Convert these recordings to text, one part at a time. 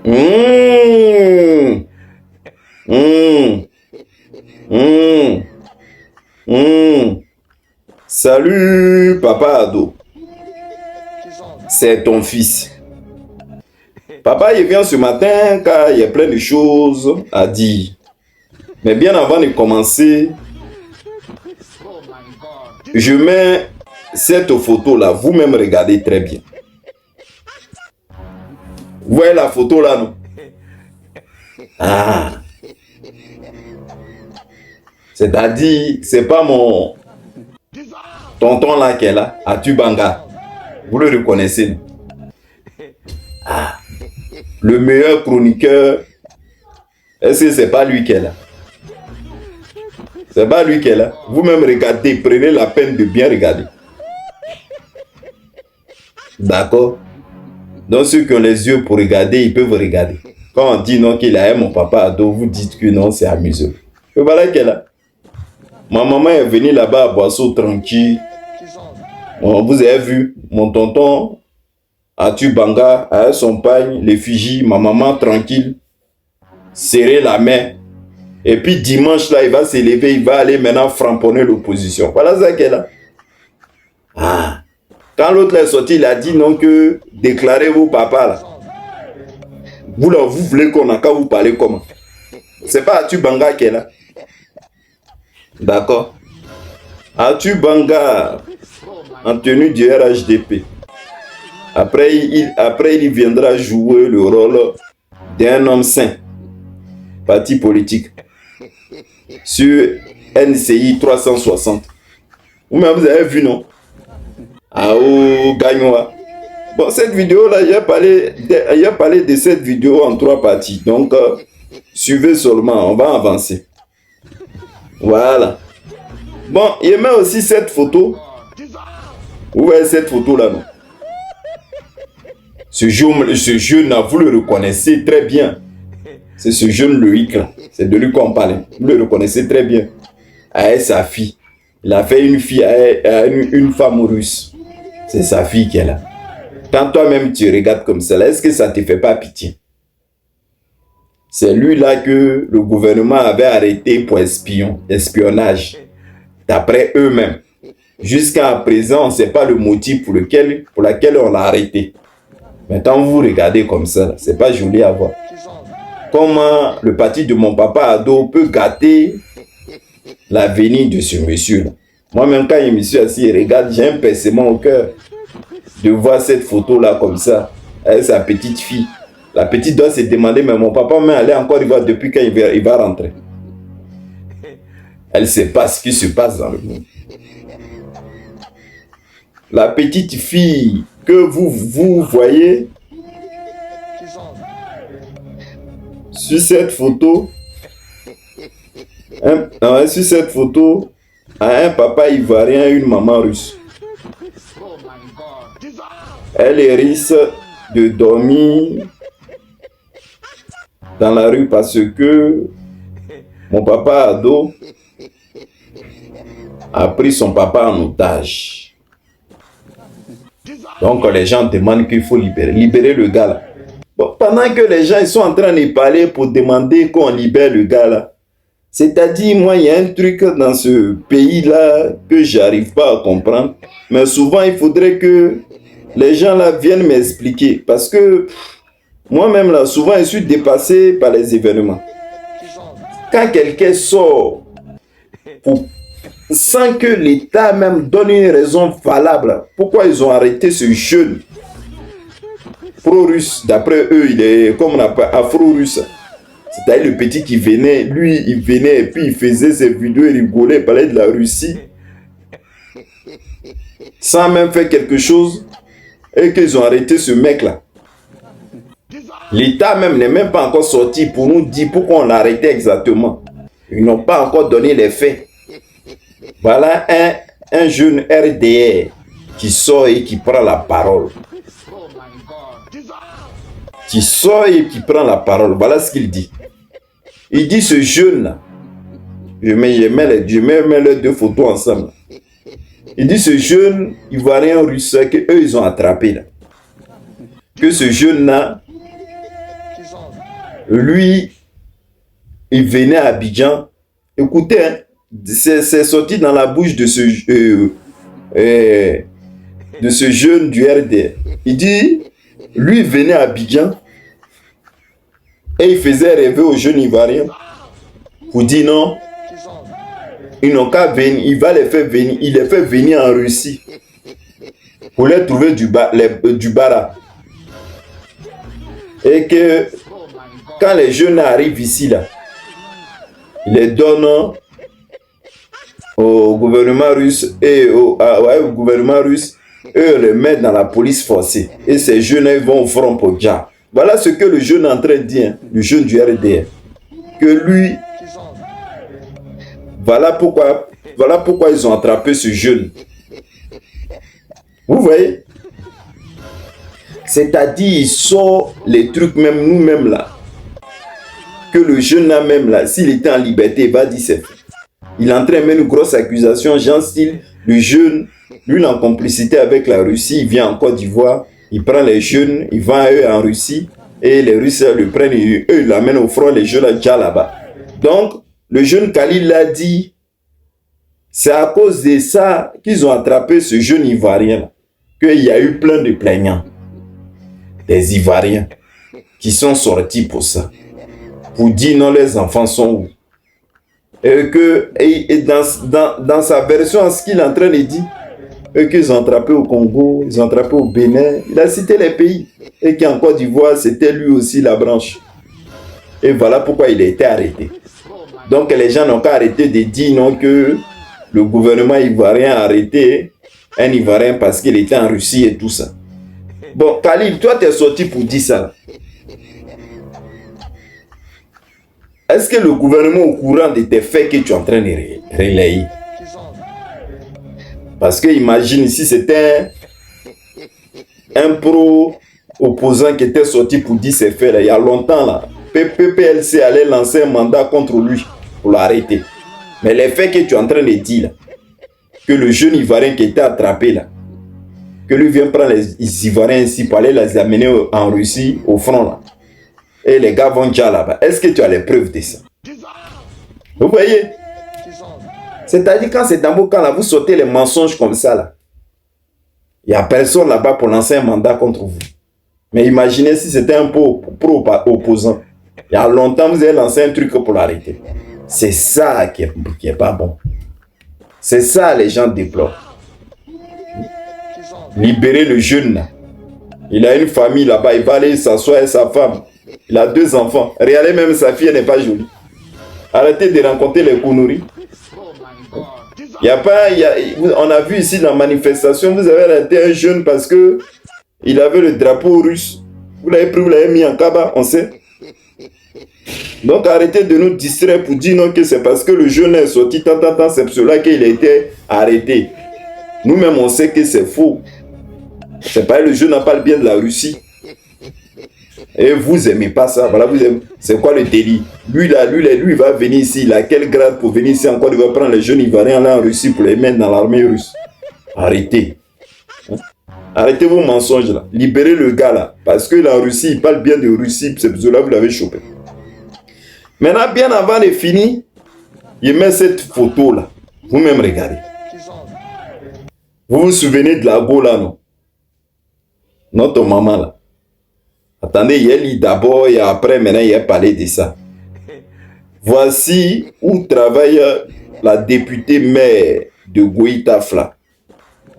Mmh. Mmh. Mmh. Mmh. Salut, papa ado. C'est ton fils. Papa, il vient ce matin car il y a plein de choses à dire. Mais bien avant de commencer, je mets cette photo-là. Vous-même regardez très bien. Vous voyez la photo là, non? Ah. C'est-à-dire, c'est pas mon tonton là qui est là, à Tubanga. Vous le reconnaissez? Ah. Le meilleur chroniqueur. Est-ce que c'est pas lui qui est là? C'est pas lui qui est là. Vous-même regardez, prenez la peine de bien regarder. D'accord? Donc ceux qui ont les yeux pour regarder, ils peuvent regarder. Quand on dit non qu'il a mon papa ado, vous dites que non, c'est amusant. Et voilà qu'elle est là. Ma maman est venue là-bas à Boisseau tranquille. Bon, vous avez vu, mon tonton à Tubanga, avec son pagne, l'effigie, ma maman tranquille, serrer la main. Et puis dimanche là, il va s'élever, il va aller maintenant framponner l'opposition. Voilà ça qu'elle est là. Ah. Quand l'autre est sorti, il a dit non que déclarez vos papas là. Vous là, vous voulez qu'on a qu'à vous parler comment? C'est pas Atu Banga qui est là. D'accord. Atu Banga en tenue du RHDP. Après, il viendra jouer le rôle d'un homme sain. Parti politique. Sur NCI 360. Vous-même, vous avez vu, non? Ah, oh, Gagnoa. Bon, cette vidéo-là, il a parlé de cette vidéo en 3 parties. Donc, suivez seulement, on va avancer. Voilà. Bon, il met aussi cette photo. Vous voyez cette photo-là, non? Ce jeune, vous le reconnaissez très bien. C'est ce jeune Loïc, là. C'est de lui qu'on parle. Vous le reconnaissez très bien. Avec sa fille. Il a fait une fille à une femme russe. C'est sa fille qui est là. Quand toi-même tu regardes comme ça, est-ce que ça ne te fait pas pitié? C'est lui-là que le gouvernement avait arrêté pour espionnage. D'après eux-mêmes. Jusqu'à présent, on ne sait pas le motif pour lequel on l'a arrêté. Maintenant, vous regardez comme ça, c'est pas joli à voir. Comment le parti de mon papa ado peut gâter l'avenir de ce monsieur-là. Moi-même, quand il me suis assis et regarde, j'ai un pincement au cœur de voir cette photo-là comme ça, avec sa petite fille. La petite doit se demander, mais mon papa, mais elle est encore Côte depuis quand il va rentrer. Elle ne sait pas ce qui se passe dans le monde. La petite fille que vous voyez sur cette photo, a un papa ivoirien et une maman russe. Elle risque de dormir dans la rue parce que mon papa ado a pris son papa en otage. Donc les gens demandent qu'il faut libérer le gars là. Bon, pendant que les gens ils sont en train de parler pour demander qu'on libère le gars là, c'est-à-dire moi il y a un truc dans ce pays là que j'arrive pas à comprendre, mais souvent il faudrait que les gens là viennent m'expliquer parce que moi-même là souvent je suis dépassé par les événements. Quand quelqu'un sort sans que l'État même donne une raison valable, pourquoi ils ont arrêté ce jeune pro-russe, d'après eux, il est comme on appelle afro-russe. C'est-à-dire le petit qui venait, lui, il venait et puis il faisait ses vidéos, il rigolait, il parlait de la Russie, sans même faire quelque chose, et qu'ils ont arrêté ce mec-là. L'État même n'est même pas encore sorti pour nous dire pourquoi on l'a arrêté exactement. Ils n'ont pas encore donné les faits. Voilà un jeune RDR qui sort et qui prend la parole. Qui sort et qui prend la parole. Voilà ce qu'il dit. Il dit ce jeune-là, je mets les 2 photos ensemble. Il dit ce jeune ivoirien russe qu'eux ils ont attrapé là. Que ce jeune-là, Lui, il venait à Abidjan. Écoutez, hein, c'est sorti dans la bouche de ce jeune du RD. Il dit, lui venait à Abidjan et il faisait rêver aux jeunes Ivoiriens pour dire non, ils n'ont qu'à venir, il va les faire venir, il les fait venir en Russie pour leur trouver du bara. Et que quand les jeunes arrivent ici, là, il les donnent au gouvernement russe et au gouvernement russe, eux les mettent dans la police forcée. Et ces jeunes ils vont au front pour Dja. Voilà ce que le jeune est en train de dire, le jeune du RDR. Que lui, voilà pourquoi ils ont attrapé ce jeune. Vous voyez? C'est-à-dire, il sort les trucs, même nous-mêmes là. Que le jeune là même là, s'il était en liberté, il va dire c'est fait. Il est en train de mettre une grosse accusation, genre style, le jeune, lui il est en complicité avec la Russie, il vient en Côte d'Ivoire, il prend les jeunes, il va eux en Russie, et les Russes le prennent, eux ils l'amènent au front, les jeunes déjà là-bas. Donc, le jeune Khalil l'a dit, c'est à cause de ça qu'ils ont attrapé ce jeune Ivoirien, qu'il y a eu plein de plaignants, des Ivoiriens, qui sont sortis pour ça, pour dire non, les enfants sont où. Et dans sa version, en ce qu'il est en train de dire, qu'ils ont attrapé au Congo, ils ont attrapé au Bénin, il a cité les pays, et qu'en Côte d'Ivoire, c'était lui aussi la branche. Et voilà pourquoi il a été arrêté. Donc les gens n'ont qu'à arrêter de dire non que le gouvernement ivoirien a arrêté un Ivoirien parce qu'il était en Russie et tout ça. Bon, Khalil, toi tu es sorti pour dire ça. Est-ce que le gouvernement est au courant de tes faits que tu es en train de relayer? Parce que imagine si c'était un pro-opposant qui était sorti pour dire ces faits là, il y a longtemps là, PPLC allait lancer un mandat contre lui pour l'arrêter. Mais les faits que tu es en train de dire là, que le jeune Ivoirien qui était attrapé là, que lui vient prendre les Ivoiriens ici pour aller les amener en Russie au front là. Et les gars vont déjà là-bas. Est-ce que tu as les preuves de ça? Vous voyez? C'est-à-dire quand c'est dans vos camps là, vous sortez les mensonges comme ça là. Il n'y a personne là-bas pour lancer un mandat contre vous. Mais imaginez si c'était un pro-opposant. Il y a longtemps, vous avez lancé un truc pour l'arrêter. C'est ça qui est pas bon. C'est ça les gens déplorent. Libérer le jeune là. Il a une famille là-bas, il va aller s'asseoir avec sa femme. Il a 2 enfants. Regardez, même sa fille, elle n'est pas jolie. Arrêtez de rencontrer les conneries. On a vu ici dans la manifestation, vous avez arrêté un jeune parce que il avait le drapeau russe. Vous l'avez pris, vous l'avez mis en cabas, on sait. Donc arrêtez de nous distraire pour dire non que c'est parce que le jeune est sorti tant, c'est pour cela qu'il a été arrêté. Nous-mêmes, on sait que c'est faux. C'est pas le jeune n'a pas le bien de la Russie. Et vous aimez pas ça, voilà, vous aimez. C'est quoi le délire? Lui il va venir ici, il a quel grade pour venir ici encore, il va prendre les jeunes Ivoiriens là en Russie pour les mettre dans l'armée russe. Arrêtez. Arrêtez vos mensonges là. Libérez le gars là. Parce que la Russie, il parle bien de Russie, c'est pour cela que vous l'avez chopé. Maintenant, bien avant de finir, il met cette photo là. Vous-même regardez. Vous vous souvenez de la go là, non? Notre maman là. Attendez, il y a lui d'abord et après, maintenant, il a parlé de ça. Voici où travaille la députée maire de Goïtafla.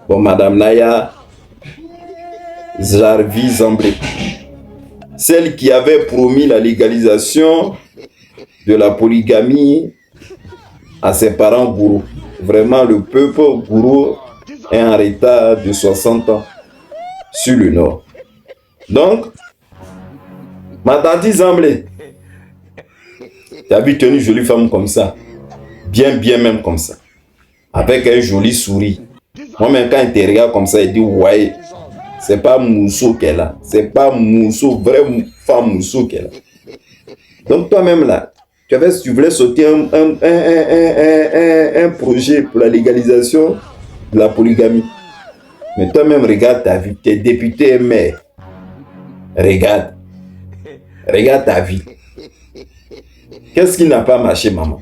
Bon, Madame Naya Jarvi Zamblé. Celle qui avait promis la légalisation de la polygamie à ses parents gourous. Vraiment, le peuple gourou est en retard de 60 ans sur le nord. Donc, ma tante Zamblé, tu as vu tenir une jolie femme comme ça, bien même comme ça, avec un joli sourire. Moi-même, quand il te regarde comme ça, il dit ouais, c'est pas Mousso qu'elle a, c'est pas Mousso, vraie femme Mousso qu'elle a. Donc toi-même là, tu voulais sauter un projet pour la légalisation de la polygamie. Mais toi-même, regarde ta vie, tu es député maire. Regarde. Regarde ta vie. Qu'est-ce qui n'a pas marché, maman?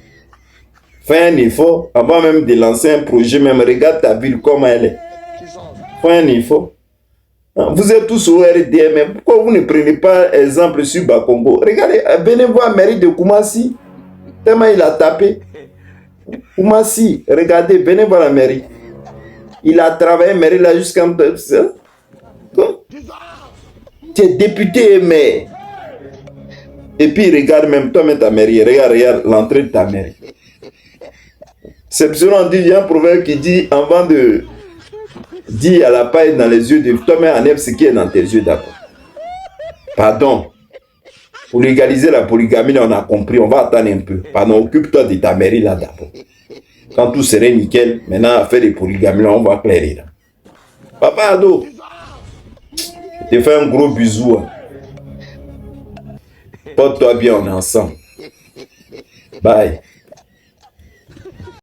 Fais un effort avant même de lancer un projet, même regarde ta ville comme elle est. Fais un effort. Vous êtes tous au RDM, mais pourquoi vous ne prenez pas exemple sur Bakongo? Regardez, venez voir mairie de Koumassi. Tellement il a tapé. Koumassi, regardez, venez voir la mairie. Il a travaillé mairie là jusqu'à... Tu es député, mais... Et puis regarde même toi-même ta mairie. Regarde l'entrée de ta mairie. C'est selon dit, il y a un proverbe qui dit, avant de dire à la paille dans les yeux de toi-même, enlève ce qui est dans tes yeux d'abord. Pardon. Pour légaliser la polygamie, on a compris, on va attendre un peu. Pardon, occupe-toi de ta mairie là d'abord. Quand tout serait nickel, maintenant, à faire des polygamies, là, on va clairer là. Papa Ado, je te fais un gros bisou. Porte-toi bien, on est ensemble. Bye.